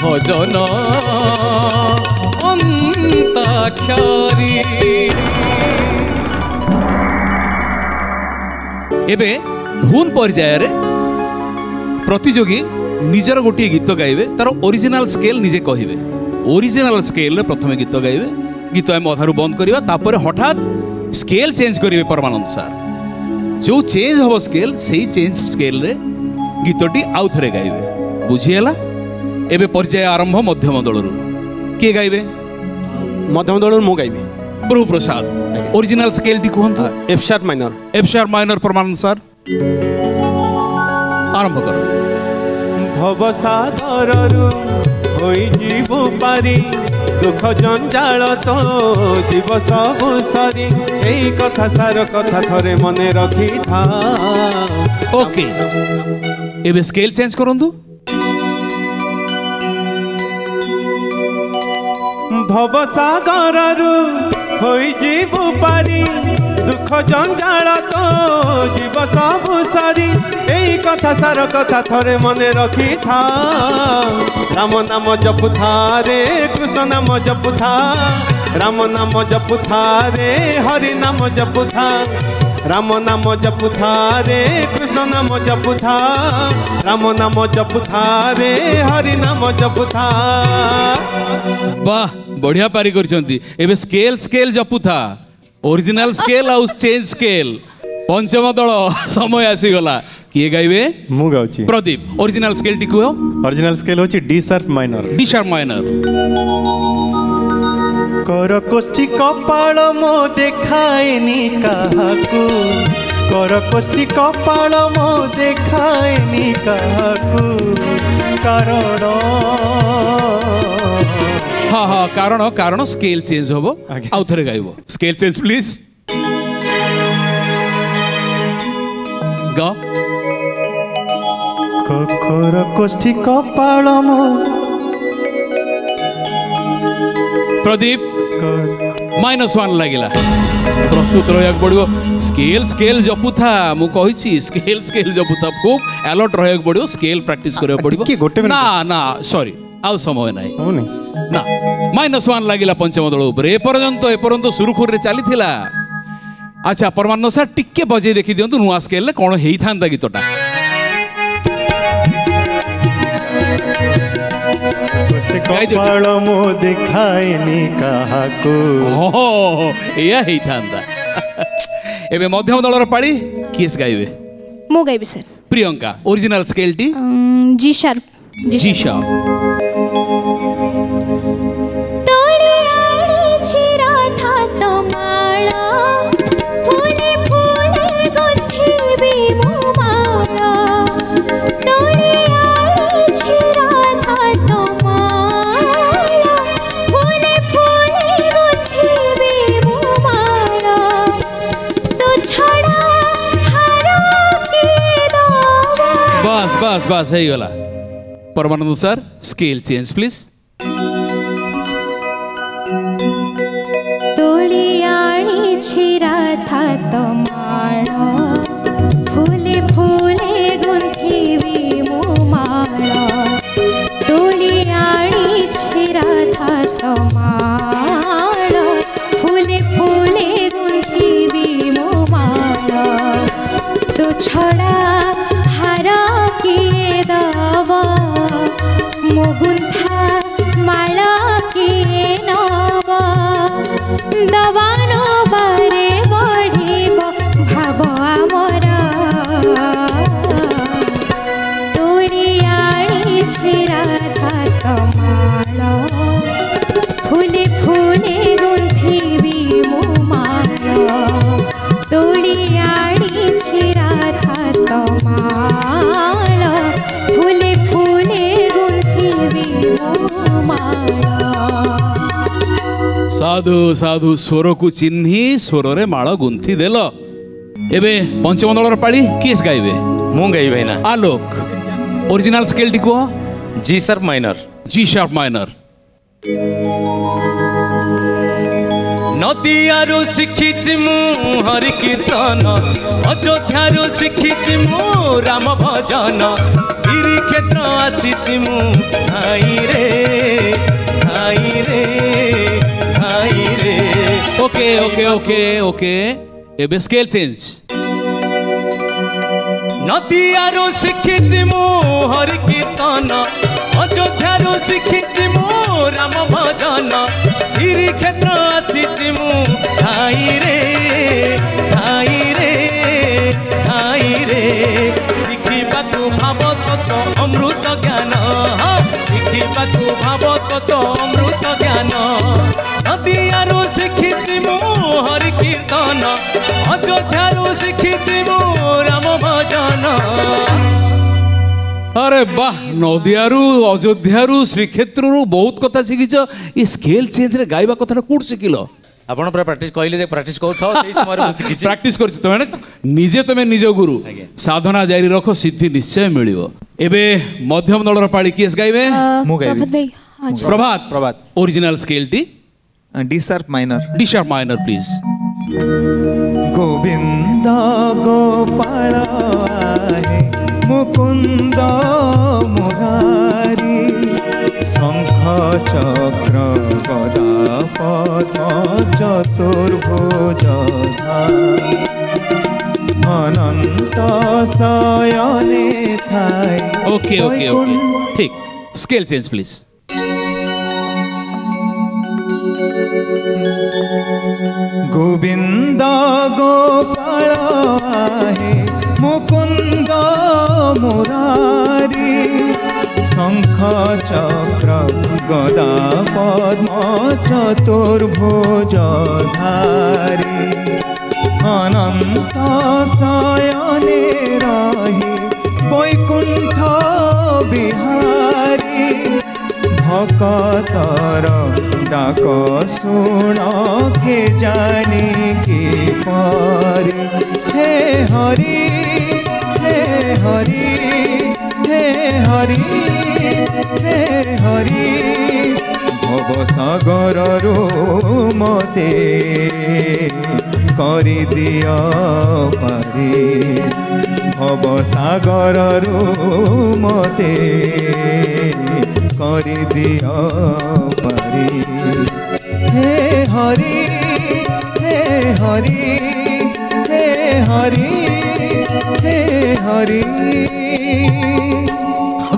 भजन अंताक्षरी। एबे धुन पर्याय रे प्रतियोगी निजर गोटे गीत गाइबे तार ओरिजिनल स्केल निजे कहिबे। ओरिजिनल स्केल रे प्रथम गीत गाइबे गीत आम अधारू बंद करिवा तापर हठात स्केल चेंज करिवे परमानंद सार जो चेंज हबो स्केल सेही चेंज स्केल रे गीतटी आउ थरे गाइबे बुझिएला। एबे पर्याय आरंभ मध्यम दलरू के गाइबे मध्यम दलरू मु गाइबे प्रभु प्रसाद ओरिजिनल स्केल टी कहंतु F sharp minor Paramanand sir आरंभ करो। भवसागररू होई जीवु पारी दुख जंजाल तो जीव सबु सारी एई कथा सार कथा थरे मने रखी था। ओके एबे स्केल चेंज करंतु। भवसागररू होई जीवु पारी दुख जंजाल तो जीव सबु सारी एई कथा सार कथा थरे मने रखी था। राम नाम जपुथा रे कृष्ण नाम जपुथा राम नाम जपुथा रे हरि नाम जपुथा राम नाम जपुथा रे कृष्ण नाम जपुथा राम नाम जपुथा रे हरि नाम जपुथा। वाह बढ़िया पारी करछंती। एबे स्केल स्केल जपुथा ओरिजिनल स्केल आउ चेंज स्केल पंचम दल समय आसी गला किए गाइबे मु गाउची प्रदीप ओरिजिनल स्केल टी को ओरिजिनल स्केल होची D sharp minor. D sharp minor कर कोष्ठी कपाल मो देखाएनी काहाकू कर कोष्ठी कपाल मो देखाएनी काहाकू कारण हाँ हाँ कारण कारण स्केल चेंज होबो आउ थरे गाइबो स्केल चेंज प्लीज गा कर कोष्ठी कपाल मो प्रदीप -1 लागिला प्रस्तुत रहक पड़ो। स्केल स्केल जपुथा मु कहिछि स्केल स्केल जपुथा खूब अलर्ट रहक पड़ो स्केल प्रैक्टिस करे पड़ो ना ना सॉरी आउ समय नाही होनी ना -1 लागिला पंचम दल ऊपर एपर्यंत सुरुखुर रे चली थिला। अच्छा परमानंद सर टिके बजे देखि दियंतु नुआ स्केल ले कोन हेई थांदा गीतटा कपाल मो देखाएनी काहाकू हो एया हेई थांदा। एबे मध्यम दलर पाड़ी किस गाइबे मु गाइबे सर प्रियंका ओरिजिनल स्केल टी जी शार्प जी शार्प। बस बस है गला Paramanand sir scale change please. तोलियाणी छिरा था तो माला फूले फूले गुंथीबी मो माला तोलियाणी छिरा था तो माला फूले फूले गुंथीबी मो माला तो छड़ा मुगुंथा माला किए नवा दवानो बारे बढ़िब भाव आमरा तोड़ियाणी छिरा था तमाला फूले फूले गुंथीबी मो माला तोड़ियाणी छिरा था तमाला फूले फूले साधु साधु स्वर को चिन्ही स्वर रे माଳ गुंथी देल। एबे पंचम दलर पाड़ी किस गाइबे मु गाइबे ना आलोक ओरिजिनल स्केल टी को G sharp minor. G sharp minor नदियारू शिखिछि मु हरि कीर्तन अयोध्यारू शिखिछि मु राम भजन श्री क्षेत्र आसिछि मु आई रे ओके ओके ओके एबे स्केल चेंज नदियारो शिखिछि मु हरि कीर्तन अयोध्यारो शिखिछि मु राम भजन श्रीक्षेत्र आसिछि मु ठाई रे ठाई रे ठाई रे शिखिबाकु भावतत्व अमृत ज्ञान शिखिबाकु भावतत्व अमृत ज्ञान नदियारो शिखिछि मु हरि कीर्तन अयोध्यारो शिखिछि मु राम भजन अरे वाह नदियारू अयोध्यारू श्रीक्षेत्रु बहुत कथा शिखिछ ये स्केल चेंज रे गाइबा कथा कोड शिखिलो आपण पूरा प्रैक्टिस कहले जे प्रैक्टिस करथाओ सेही समय रे शिखिछि प्रैक्टिस करछि तमे निजे तमे निज गुरु साधना जारी रखो सिद्धि निश्चय मिलिबो एबे मध्यम दलर पाळी केस गाइबे मु गाइबी प्रभात भाई अच्छा प्रभात प्रभात ओरिजिनल स्केल टी D sharp minor D sharp minor please Govind Gopal आहे मुकुंद मुरारी शंख चक्र गदा पद्म चतुर्भुज अनंत शयने थाई ओके ओके ओके ठीक scale change please Govind Gopal आहे मुकुंद मुरारी शंख चक्र गदा पद्म चतुर्भुज धारी अनंत शयने रही वैकुंठ बिहारी भक्तर डाक शुण के जानी की परी हे हरि हे हरि हे हरि हे हरि भव सागर रो मते करि दिया पारी भव सागर रो मते करि दिया पारी हे हरि हे हरि हे हरि हे हरि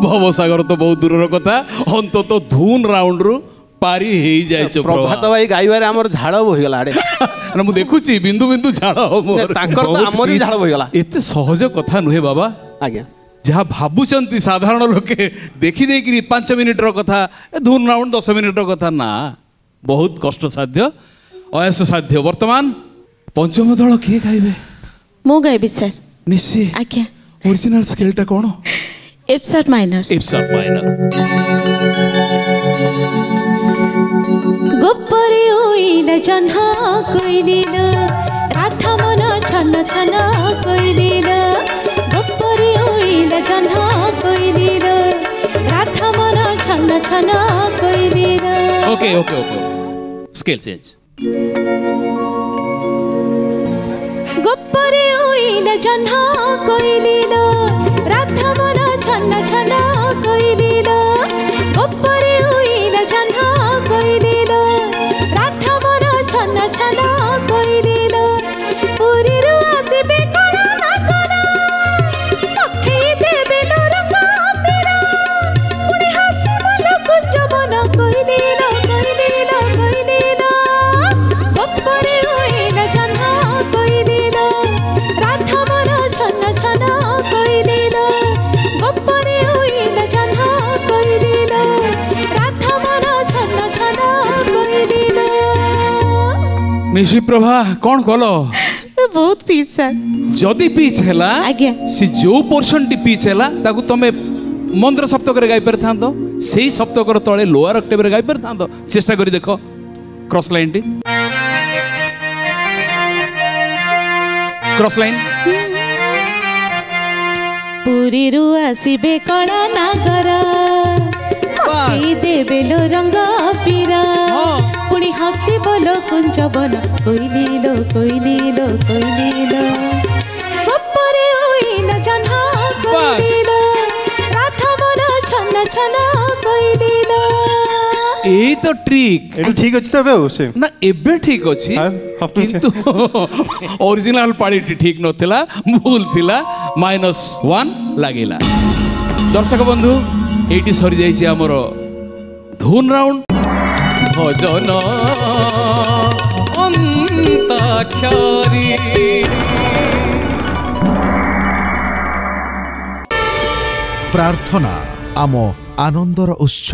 भवसागर तो बहुत दूर कथा अंतत धून राउंड रु पारी हे जाय प्रभात भाई गाइबारे हमर झाड़ बोहिगला आडे ना मु देखुची बिंदु बिंदु झाड़ मोर तांकर तो हमर भी झाड़ बोहिगला एते सहज कथा नुहे बाबा आज्ञा जहाँ भावुंट साधारण लोके देखी देखी 5 मिनिट कथा धून राउंड 10 मिनिट कथा ना बहुत कष्ट साध्य अयस साध्य वर्तमान पंचम दल किए गाइबे मु गाइबी सर निश्चय आज्ञा ओरिजिनल स्केलटा कौन F sharp minor F sharp minor गोपरे ओइल जन्हा कोइलिल राधा मन छन छन कोइलिल गोपरे ओइल जन्हा कोइलिल राधा मन छन छन कोइलिल okay okay okay scale change गोपरे ओइल जन्हा कोइलिल राधा मन छन छन कोइलिल गोपरे ओइल जन्हा कोइलिल राधा मन छन छन कोइलिल पुरी रु आसीबे कणा ना करा पखई देबे लोरंग पेरा पुणी हासी बोल कुंज बन कोइलिल कोइलिल कोइलिल गोपरे ओइल जन्हा कोइलिल राधा मन छन छन कोइलिल गोपरे ओइल जन्हा कोइलिल राधा मन छन छन कोइलिल निशि प्रभा कौन कलो बहुत पीस सर जदि पिच हैला आज्ञा से जो पोर्शन टी पिच हैला ताकू तमे मंत्र सप्तक रे गाइ परथांतो सेही सप्तक रो तळे लोअर ऑक्टेव रे गाइ परथांतो चेष्टा करी देखो cross line T cross line Puri रु आसीबे कणा नागर पखई देबे लो रंग पीरा पुणी हसी बोलो कुंज बन कोइलिलो कोइलिलो कोइलिलो गोपरे ओइल जन्हा कोइलिलो राधा मन छन छन कोइलिलो এই তো ট্রিক এটা ঠিক আছে তবে সে না এবে ঠিক ଅଛି কিন্তু অরিজিনাল পাଳିটি ঠিক নଥିଲା ভুল ଥିଲା -1 লাগিলা দর্শক বন্ধু এইটি সরি যাইছি আমার ধুন রাউন্ড ভজন অন্তাক্ষরী प्रार्थना आम आनंदर उत्स।